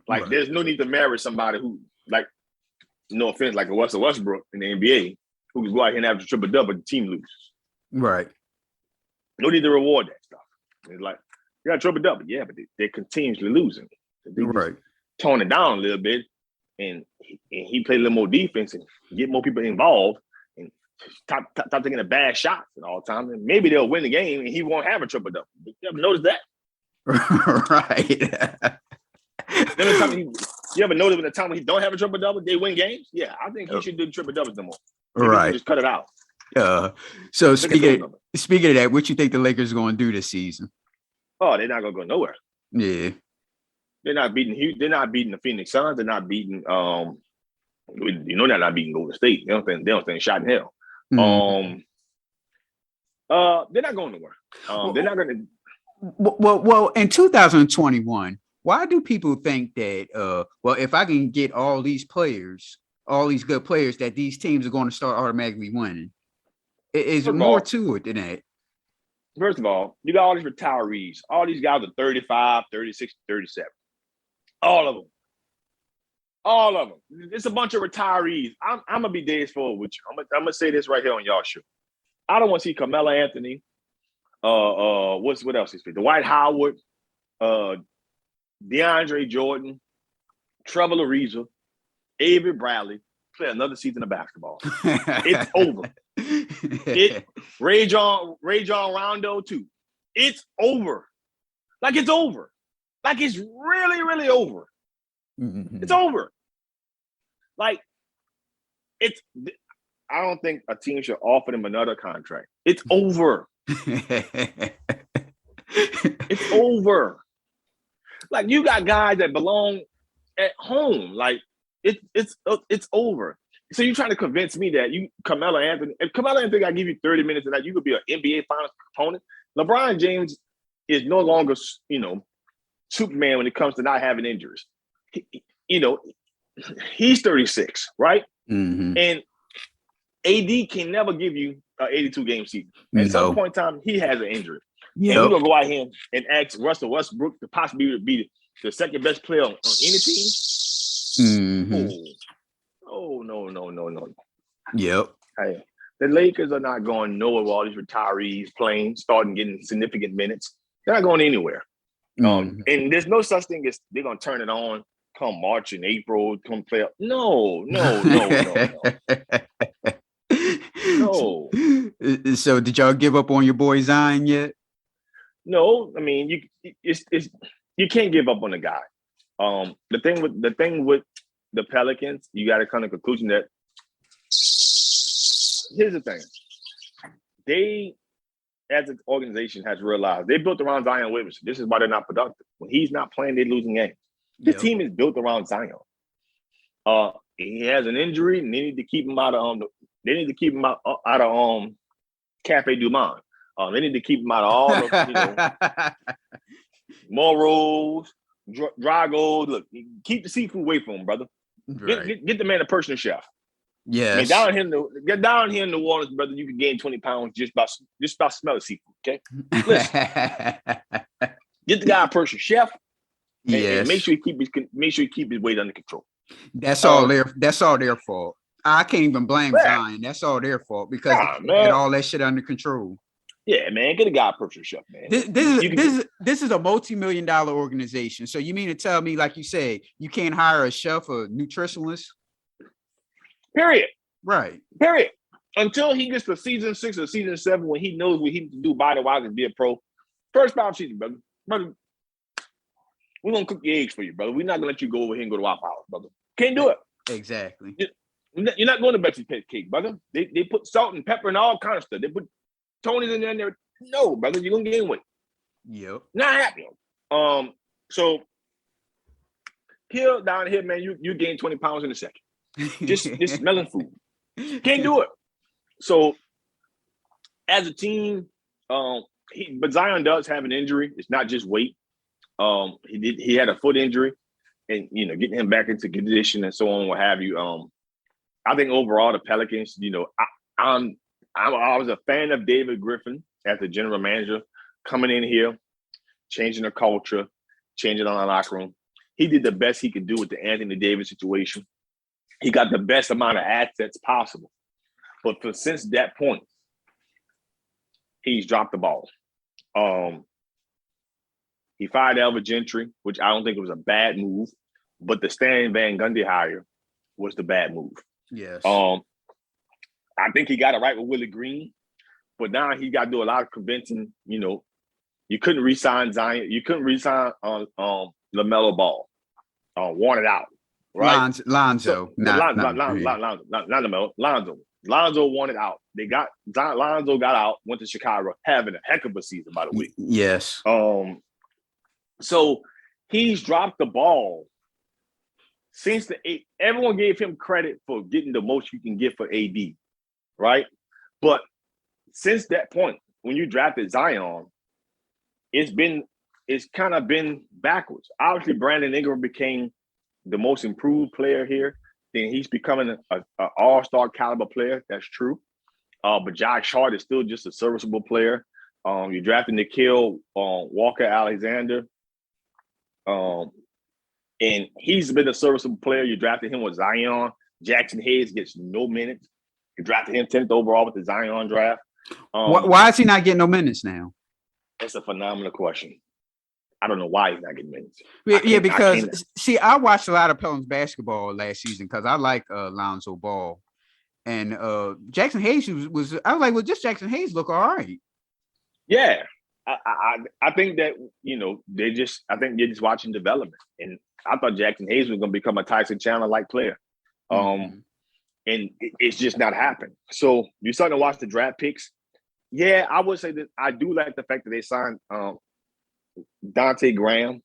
Like, there's no need to marry somebody who, like, no offense, like a Russell Westbrook in the NBA, who can go out here and have a triple-double, the team loses.
Right.
No need to reward that stuff. It's like, you got a triple-double, yeah, but they're continuously losing. They tone it down a little bit, and he played a little more defense and get more people involved and stop taking the bad shots and all the time. And maybe they'll win the game and he won't have a triple-double. You ever notice that?
Right.
You ever notice when the time when he don't have a triple-double, they win games? Yeah, I think he should do triple-doubles no more.
Right.
Just cut it out.
So speaking of that, what you think the Lakers are going to do this season?
Oh, they're not going to go nowhere.
Yeah.
They're not beating the Phoenix Suns. They're not beating they're not beating Golden State. They don't think shot in hell.
Mm-hmm.
They're not going nowhere. They're not going to.
Well, in 2021, why do people think that if I can get all these good players, that these teams are going to start automatically winning? Is more to it than that?
First of all, you got all these retirees. All these guys are 35, 36, 37. All of them. It's a bunch of retirees. I'm gonna be dead forward with you. I'm gonna say this right here on y'all show. I don't want to see Carmelo Anthony. What else is fit? Dwight Howard, DeAndre Jordan, Trevor Ariza, Avery Bradley play another season of basketball. It's over. Ray John Rondo too. It's over. Like it's over. Like it's really, really over.
Mm-hmm.
It's over. Like I don't think a team should offer them another contract. It's over. It's over. Like you got guys that belong at home. Like it's over. So you're trying to convince me that you Carmelo Anthony, if Carmelo Anthony, I give you 30 minutes and that you could be an NBA Finals opponent. LeBron James is no longer, Superman when it comes to not having injuries. He's 36, right?
Mhm.
And AD can never give you an 82 game season. At some
No.
point in time, he has an injury. And
Yep.
we're gonna go out here and ask Russell Westbrook to possibly be the second best player on any team.
Mhm.
Oh, no.
Yep.
Hey, the Lakers are not going nowhere with all these retirees playing, starting getting significant minutes. They're not going anywhere.
Mhm.
And there's no such thing as they're gonna turn it on come March and April, come play up. No. No.
So did y'all give up on your boy Zion yet?
No, I mean you can't give up on the guy. The thing with the Pelicans, you got to come to the conclusion that here's the thing. They, as an organization, has realized they built around Zion Williamson. This is why they're not productive. When he's not playing, they're losing games. This team is built around Zion. He has an injury, and they need to keep him out of Cafe Du Monde. They need to keep him out of all the Moros, Dragos. Look, keep the seafood away from him, brother.
Right.
Get the man a personal chef.
Yes.
I mean, down here in New Orleans, brother, you can gain 20 pounds just by smelling seafood. Okay, listen, get the guy a personal chef. And make sure he keep his weight under control.
That's all their fault. I can't even blame Zion. That's all their fault because they had all that shit under control.
Yeah, man, get a guy a personal chef, man.
This is a multi-million-dollar organization. So you mean to tell me, like you say, you can't hire a chef or nutritionist?
Period.
Right.
Period. Until he gets to season 6 or season 7, when he knows what he can do body-wise and be a pro. First 5 seasons, brother. We're gonna cook the eggs for you, brother. We're not gonna let you go over here and go to Waffle House, brother. Can't do it.
Exactly.
You're not going to Betsy Cake, brother. They put salt and pepper and all kind of stuff. They put Tony's in there. No, brother, you're gonna gain weight.
Yep.
Not happening. So down here, man, you gain 20 pounds in a second. Just smelling food. Can't do it. So as a team, but Zion does have an injury. It's not just weight. He had a foot injury, and getting him back into condition and so on, what have you. I think overall the Pelicans, I was a fan of David Griffin as the general manager, coming in here, changing the culture, changing on the locker room. He did the best he could do with the Anthony Davis situation. He got the best amount of assets possible. But since that point, he's dropped the ball. He fired Elvis Gentry, which I don't think it was a bad move, but the Stan Van Gundy hire was the bad move.
Yes.
I think he got it right with Willie Green, but now he got to do a lot of convincing. You couldn't re-sign Zion. You couldn't re-sign LaMelo Ball. Want it out, right?
Lonzo. Not
LaMelo. Lonzo wanted out. Lonzo got out, went to Chicago, having a heck of a season, by the way.
Yes.
So he's dropped the ball. Everyone gave him credit for getting the most you can get for AD, right? But since that point, when you drafted Zion, it's kind of been backwards. Obviously, Brandon Ingram became the most improved player here. Then he's becoming an all-star caliber player. That's true. But Josh Hart is still just a serviceable player. You drafted Nickeil Walker-Alexander. And he's been a serviceable player. You drafted him with Zion. Jackson Hayes gets no minutes. You drafted him 10th overall with the Zion draft.
Why is he not getting no minutes now?
That's a phenomenal question. I don't know why he's not getting minutes.
Because I watched a lot of Pelicans basketball last season because I like Lonzo Ball. And Jackson Hayes I was like, well, just Jackson Hayes look all right.
Yeah. I think that, they're just watching development. And I thought Jackson Hayes was going to become a Tyson Chandler-like player. And it's just not happened. So you're starting to watch the draft picks. Yeah, I would say that I do like the fact that they signed Dante Graham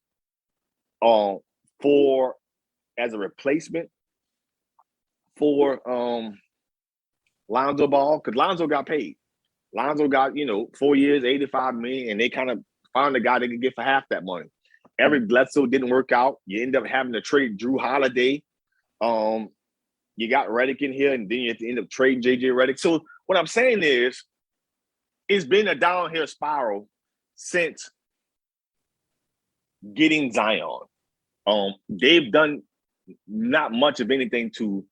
for as a replacement for Lonzo Ball, because Lonzo got paid. Lonzo got, 4 years, 85 million, and they kind of found a guy they could get for half that money. Eric Bledsoe didn't work out. You end up having to trade Drew Holiday. You got Redick in here, and then you have to end up trading JJ Redick. So what I'm saying is, it's been a downhill spiral since getting Zion. They've done not much of anything to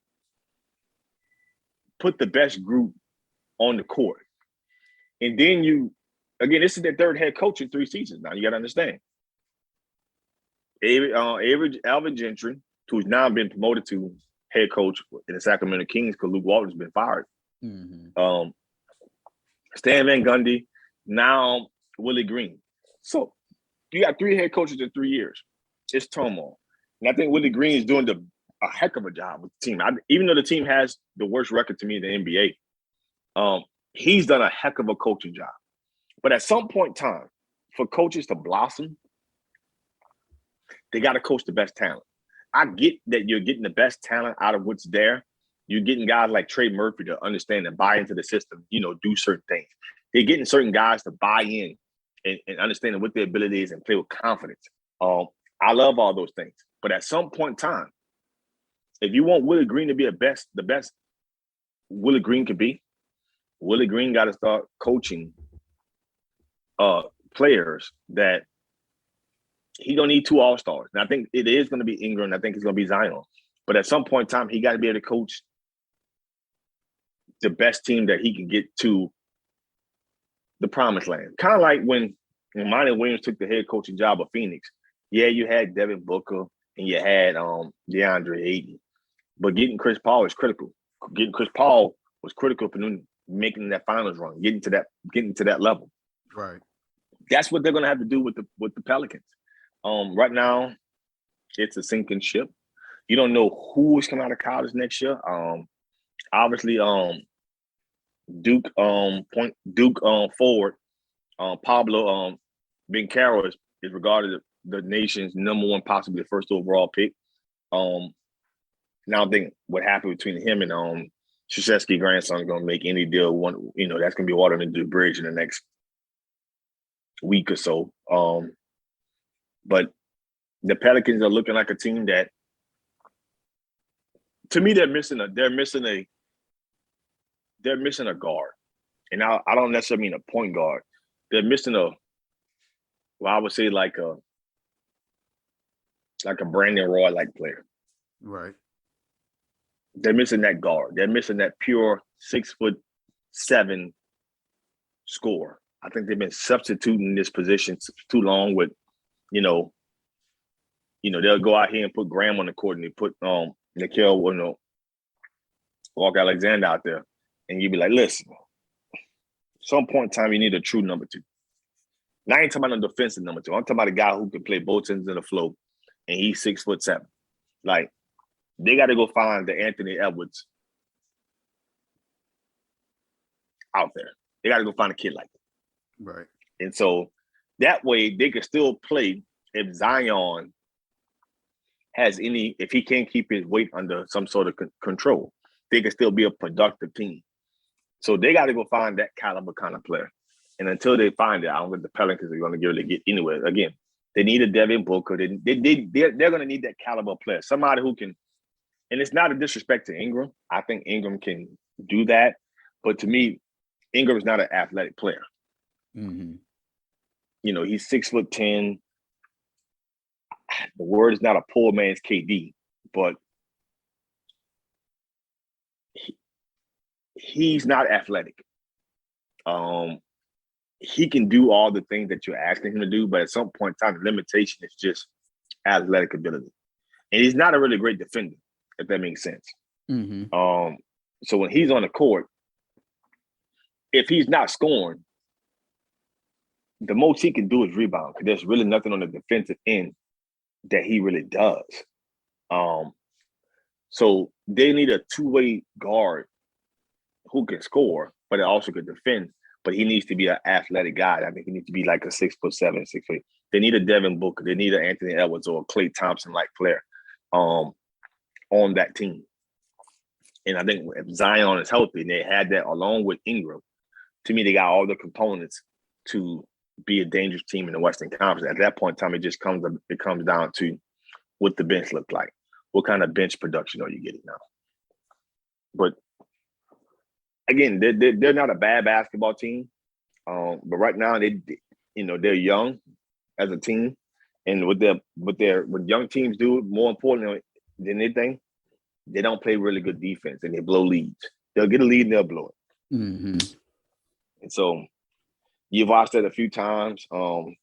put the best group on the court. And then this is their third head coach in 3 seasons now. You got to understand. Alvin Gentry, who's now been promoted to head coach in the Sacramento Kings because Luke Walton's been fired.
Mm-hmm.
Stan Van Gundy, now Willie Green. So you got 3 head coaches in 3 years. It's turmoil. And I think Willie Green is doing a heck of a job with the team. Even though the team has the worst record to me in the NBA, he's done a heck of a coaching job. But at some point in time, for coaches to blossom, they got to coach the best talent. I get that you're getting the best talent out of what's there. You're getting guys like Trey Murphy to understand and buy into the system, do certain things. They're getting certain guys to buy in and understand what their ability is and play with confidence. I love all those things. But at some point in time, if you want Willie Green to be the best Willie Green could be, Willie Green got to start coaching players that he don't need 2 all-stars. And I think it is going to be Ingram. I think it's going to be Zion. But at some point in time, he got to be able to coach the best team that he can get to the promised land. Kind of like when Monty Williams took the head coaching job of Phoenix. Yeah, you had Devin Booker and you had DeAndre Ayton. But getting Chris Paul is critical. Getting Chris Paul was critical for making that finals run, getting to that level.
Right.
That's what they're going to have to do with the Pelicans. Right now, it's a sinking ship. You don't know who is coming out of college next year. Obviously, Duke forward Pablo Bencaro is regarded as the nation's number 1, possibly the first overall pick. Now I think what happened between him and Krzyzewski grandson is going to make any deal that's going to be water under the bridge in the next week or so. But the Pelicans are looking like a team that, to me, they're missing a guard. And I don't necessarily mean a point guard. They're missing I would say like a Brandon Roy-like player.
Right.
They're missing that guard. They're missing that pure 6'7" scorer. I think they've been substituting this position too long with, they'll go out here and put Graham on the court and they put Nickeil, Walker Alexander out there. And you'd be like, listen, some point in time, you need a true number 2. Now, I ain't talking about a defensive number 2. I'm talking about a guy who can play both ends of the floor, and he's 6'7". Like, they got to go find the Anthony Edwards out there. They got to go find a kid like that.
Right.
And so that way they can still play if Zion if he can't keep his weight under some sort of control, they can still be a productive team. So they got to go find that caliber kind of player. And until they find it, I don't think the Pelicans are going to really get anywhere. Again, they need a Devin Booker. They're going to need that caliber player, somebody who can. And it's not a disrespect to Ingram. I think Ingram can do that. But to me, Ingram is not an athletic player.
Mm-hmm.
He's 6'10". The word is not a poor man's KD, but he's not athletic. He can do all the things that you're asking him to do, but at some point in time, the limitation is just athletic ability. And he's not a really great defender, if that makes sense.
Mm-hmm.
So when he's on the court, if he's not scoring, the most he can do is rebound, because there's really nothing on the defensive end that he really does. So they need a 2-way guard who can score, but also can defend. but he needs to be an athletic guy. I think he needs to be like a 6'7", 6'8". They need a Devin Booker. They need an Anthony Edwards or a Klay Thompson like player on that team. And I think if Zion is healthy and they had that along with Ingram, to me, they got all the components to be a dangerous team in the Western Conference. At that point in time, it comes down to what the bench looked like. What kind of bench production are you getting now? But again, they're not a bad basketball team. But right now they're young as a team. And what young teams do, more importantly than anything, they don't play really good defense and they blow leads. They'll get a lead and they'll blow it.
Mm-hmm.
And so you've watched that a few times. I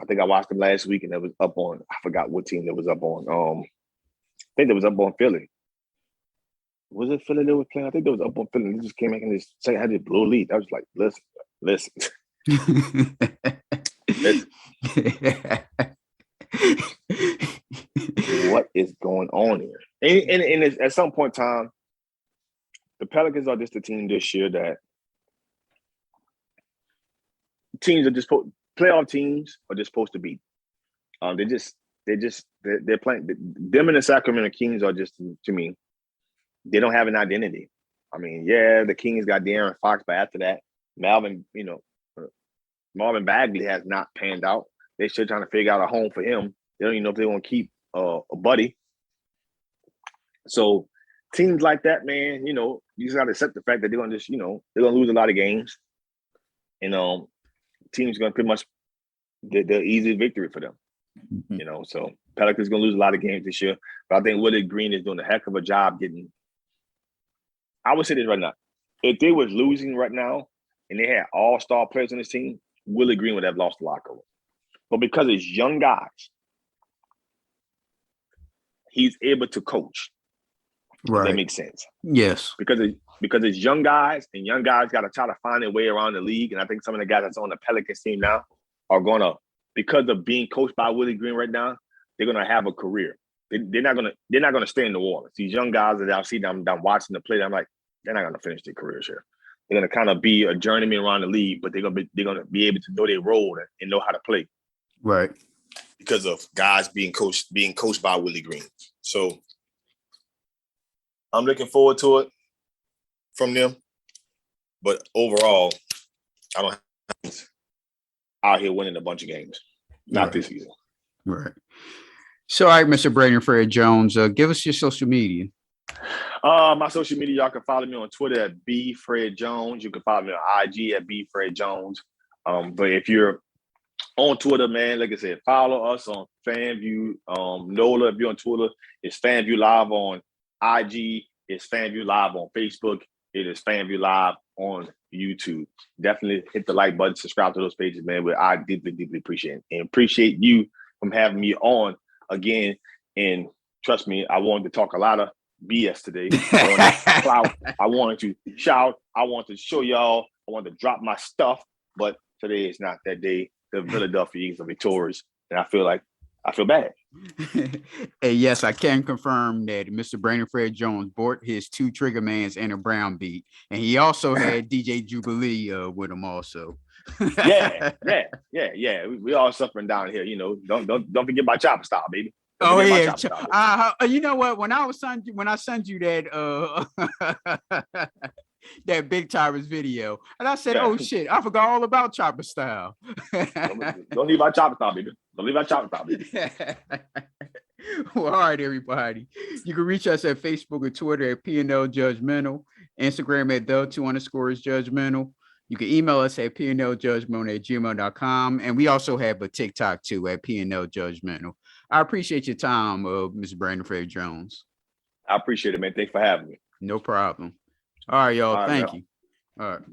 think I watched them last week and it was up on, I forgot what team that was up on. I think it was up on Philly. Was it Philly that was playing? I think it was up on Philly. They just came back and just say had this blow lead. I was like, listen. What is going on here? And at some point in time, the Pelicans are just a team this year that teams are just playoff teams are just supposed to beat. They're playing. Them and the Sacramento Kings are just, to me, they don't have an identity. I mean, yeah, the Kings got De'Aaron Fox, but after that, Marvin Bagley has not panned out. They're still trying to figure out a home for him. They don't even know if they want to keep a buddy. So teams like that, man, you just got to accept the fact that they're going to just, they're going to lose a lot of games. And teams going to pretty much, they're easy victory for them.
Mm-hmm.
So Pelicans going to lose a lot of games this year. But I think Willie Green is doing a heck of a job getting, I would say this right now. If they was losing right now and they had all-star players on this team, Willie Green would have lost the locker room. But because it's young guys, he's able to coach.
Right.
That makes sense.
Yes.
Because it's young guys, and young guys got to try to find their way around the league. And I think some of the guys that's on the Pelicans team now are going to, because of being coached by Willie Green right now, they're going to have a career. They're not going to stay in New Orleans. These young guys that I see them watching the play, I'm like, they're not going to finish their careers here. They're going to kind of be a journeyman around the league, but they're going to be able to know their role and know how to play.
Right.
Because of guys being coached by Willie Green. So I'm looking forward to it from them. But overall, I don't have out here winning a bunch of games. Not this season.
Right. So, all right, Mr. Brandon Fred Jones, give us your social media.
My social media, y'all can follow me on Twitter at BFredJones. You can follow me on IG at BFredJones. But if you're on Twitter, man, like I said, follow us on FanView. NOLA, if you're on Twitter, it's FanView Live on IG. It's FanView Live on Facebook. It is FanView Live on YouTube. Definitely hit the like button, subscribe to those pages, man. But I deeply, deeply appreciate it. And appreciate you from having me on again. And trust me, I wanted to talk a lot of BS today. I wanted to clout. I wanted to shout. I wanted to show y'all. I wanted to drop my stuff. But today is not that day. The Philadelphia Eagles are victorious. And I feel bad.
Hey, yes, I can confirm that Mr. Brandon Fred Jones bought his 2 Trigger Mans and a Brown beat. And he also had DJ Jubilee with him also.
Yeah. We all suffering down here, Don't forget about Chopper Style, baby.
Oh yeah. You know what? When I sent you that that Big Tyrus video, and I said, "Oh shit, I forgot all about Chopper Style."
Don't leave out Chopper Style, baby. Don't leave out Chopper Style, baby.
Well, all right, everybody. You can reach us at Facebook and Twitter at PNL Judgmental, Instagram at _judgmental. You can email us at pnljudgmental@gmail.com, and we also have a TikTok too at PNL Judgmental. I appreciate your time, Mr. Brandon Fred Jones.
I appreciate it, man. Thanks for having me.
No problem. All right, y'all. Thank you. All right.